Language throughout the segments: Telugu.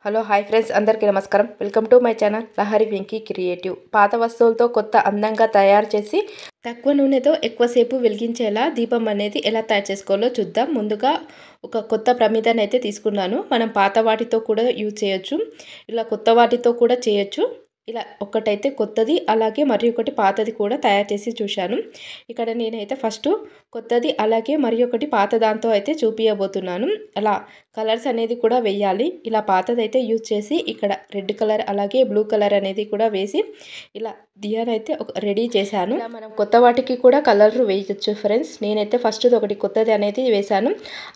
హలో హాయ్ ఫ్రెండ్స్, అందరికీ నమస్కారం. Welcome to my channel Lahari Venky creative. పాత వస్తువులతో కొత్త అందంగా తయారు చేసి తక్కువ నూనెతో ఎక్కువసేపు వెలిగించేలా దీపం అనేది ఎలా తయారు చేసుకోవాలో చూద్దాం. ముందుగా ఒక కొత్త ప్రమిదను అయితే తీసుకున్నాను. మనం పాత వాటితో కూడా యూజ్ చేయొచ్చు, ఇలా కొత్త వాటితో కూడా చేయొచ్చు. ఇలా ఒకటైతే కొత్తది, అలాగే మరి ఒకటి పాతది కూడా తయారు చేసి చూశాను. ఇక్కడ నేనైతే ఫస్ట్ కొత్తది అలాగే మరి ఒకటి పాత దాంతో అయితే చూపించబోతున్నాను. అలా కలర్స్ అనేది కూడా వేయాలి. ఇలా పాతదైతే యూజ్ చేసి ఇక్కడ రెడ్ కలర్ అలాగే బ్లూ కలర్ అనేది కూడా వేసి ఇలా దియానైతే రెడీ చేశాను. ఇలా మనం కొత్త వాటికి కూడా కలర్ వేయచ్చు ఫ్రెండ్స్. నేనైతే ఫస్ట్ ఒకటి కొత్తది అనేది వేశాను.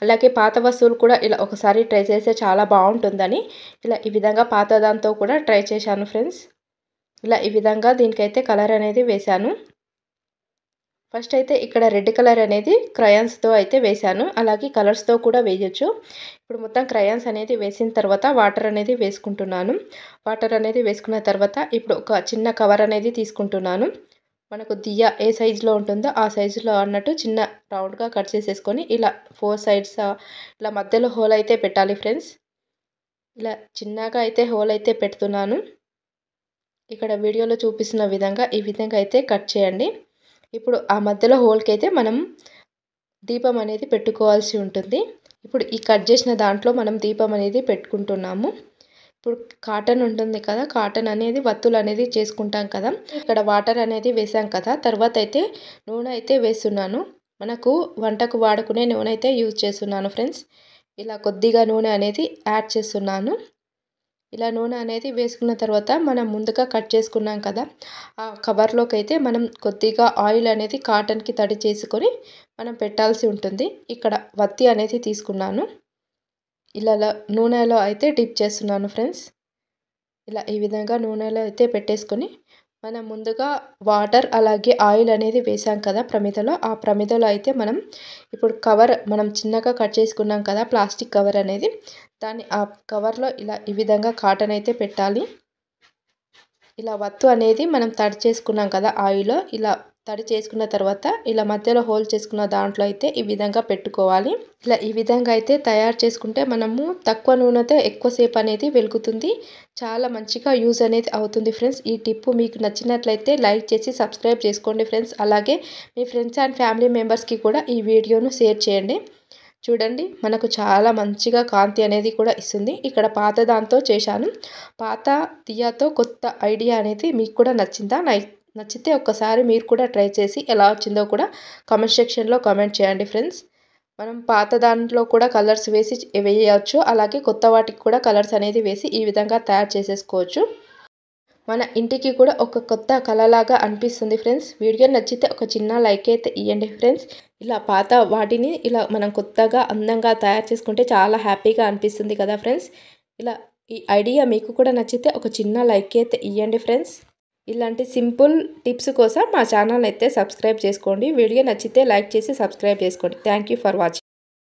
అలాగే పాత వస్తువులు కూడా ఇలా ఒకసారి ట్రై చేస్తే చాలా బాగుంటుందని ఇలా ఈ విధంగా పాత దాంతో కూడా ట్రై చేశాను ఫ్రెండ్స్. ఇలా ఈ విధంగా దీనికైతే కలర్ అనేది వేశాను. ఫస్ట్ అయితే ఇక్కడ రెడ్ కలర్ అనేది క్రయాన్స్తో అయితే వేశాను. అలాగే కలర్స్తో కూడా వేయచ్చు. ఇప్పుడు మొత్తం క్రయాన్స్ అనేది వేసిన తర్వాత వాటర్ అనేది వేసుకుంటున్నాను. వాటర్ అనేది వేసుకున్న తర్వాత ఇప్పుడు ఒక చిన్న కవర్ అనేది తీసుకుంటున్నాను. మనకు దియా ఏ సైజులో ఉంటుందో ఆ సైజులో అన్నట్టు చిన్న రౌండ్గా కట్ చేసేసుకొని ఇలా 4 సైడ్స్ ఇలా మధ్యలో హోల్ అయితే పెట్టాలి ఫ్రెండ్స్. ఇలా చిన్నగా అయితే హోల్ అయితే పెడుతున్నాను. ఇక్కడ వీడియోలో చూపిస్తున్న విధంగా ఈ విధంగా అయితే కట్ చేయండి. ఇప్పుడు ఆ మధ్యలో హోల్కి అయితే మనం దీపం అనేది పెట్టుకోవాల్సి ఉంటుంది. ఇప్పుడు ఈ కట్ చేసిన దాంట్లో మనం దీపం అనేది పెట్టుకుంటున్నాము. ఇప్పుడు కాటన్ ఉంటుంది కదా, కాటన్ అనేది వత్తులు అనేది చేసుకుంటాం కదా. ఇక్కడ వాటర్ అనేది వేసాం కదా, తర్వాత అయితే నూనె అయితే వేస్తున్నాను. మనకు వంటకు వాడుకునే నూనె అయితే యూజ్ చేస్తున్నాను ఫ్రెండ్స్. ఇలా కొద్దిగా నూనె అనేది యాడ్ చేస్తున్నాను. ఇలా నూనె అనేది వేసుకున్న తర్వాత మనం ముందుగా కట్ చేసుకున్నాం కదా, ఆ కవర్లోకి అయితే మనం కొద్దిగా ఆయిల్ అనేది కాటన్కి తడి చేసుకొని మనం పెట్టాల్సి ఉంటుంది. ఇక్కడ వత్తి అనేది తీసుకున్నాను. ఇలా నూనెలో అయితే డిప్ చేస్తున్నాను ఫ్రెండ్స్. ఇలా ఈ విధంగా నూనెలో అయితే పెట్టేసుకొని మనం ముందుగా వాటర్ అలాగే ఆయిల్ అనేది వేసాం కదా ప్రమిదలో, ఆ ప్రమిదలో అయితే మనం ఇప్పుడు కవర్ మనం చిన్నగా కట్ చేసుకున్నాం కదా ప్లాస్టిక్ కవర్ అనేది, దాన్ని ఆ కవర్లో ఇలా ఈ విధంగా కాటన్ అయితే పెట్టాలి. ఇలా వత్తు అనేది మనం తడి చేసుకున్నాం కదా ఆయిల్లో, ఇలా తడి చేసుకున్న తర్వాత ఇలా మధ్యలో హోల్ చేసుకున్న దాంట్లో అయితే ఈ విధంగా పెట్టుకోవాలి. ఇలా ఈ విధంగా అయితే తయారు చేసుకుంటే మనము తక్కువ నూనెతో ఎక్కువసేపు అనేది వెలుగుతుంది. చాలా మంచిగా యూజ్ అనేది అవుతుంది ఫ్రెండ్స్. ఈ టిప్పు మీకు నచ్చినట్లయితే లైక్ చేసి సబ్స్క్రైబ్ చేసుకోండి ఫ్రెండ్స్. అలాగే మీ ఫ్రెండ్స్ అండ్ ఫ్యామిలీ మెంబర్స్కి కూడా ఈ వీడియోను షేర్ చేయండి. చూడండి, మనకు చాలా మంచిగా కాంతి అనేది కూడా ఇస్తుంది. ఇక్కడ పాత దాంతో చేశాను. పాత దియాతో కొత్త ఐడియా అనేది మీకు కూడా నచ్చిందా? నచ్చితే ఒక్కసారి మీరు కూడా ట్రై చేసి ఎలా వచ్చిందో కూడా కామెంట్ సెక్షన్లో కామెంట్ చేయండి ఫ్రెండ్స్. మనం పాత దాంట్లో కూడా కలర్స్ వేసి వేయవచ్చు, అలాగే కొత్త వాటికి కూడా కలర్స్ అనేది వేసి ఈ విధంగా తయారు చేసేసుకోవచ్చు. మన ఇంటికి కూడా ఒక కొత్త కళలాగా అనిపిస్తుంది ఫ్రెండ్స్. వీడియో నచ్చితే ఒక చిన్న లైక్ అయితే ఇవ్వండి ఫ్రెండ్స్. ఇలా పాత వాటిని ఇలా మనం కొత్తగా అందంగా తయారు చేసుకుంటే చాలా హ్యాపీగా అనిపిస్తుంది కదా ఫ్రెండ్స్. ఇలా ఈ ఐడియా మీకు కూడా నచ్చితే ఒక చిన్న లైక్ అయితే ఇవ్వండి ఫ్రెండ్స్. ఇలాంటి సింపుల్ టిప్స్ కోసం మా ఛానల్ అయితే సబ్స్క్రైబ్ చేసుకోండి. వీడియో నచ్చితే లైక్ చేసి సబ్స్క్రైబ్ చేసుకోండి. Thank you for watching.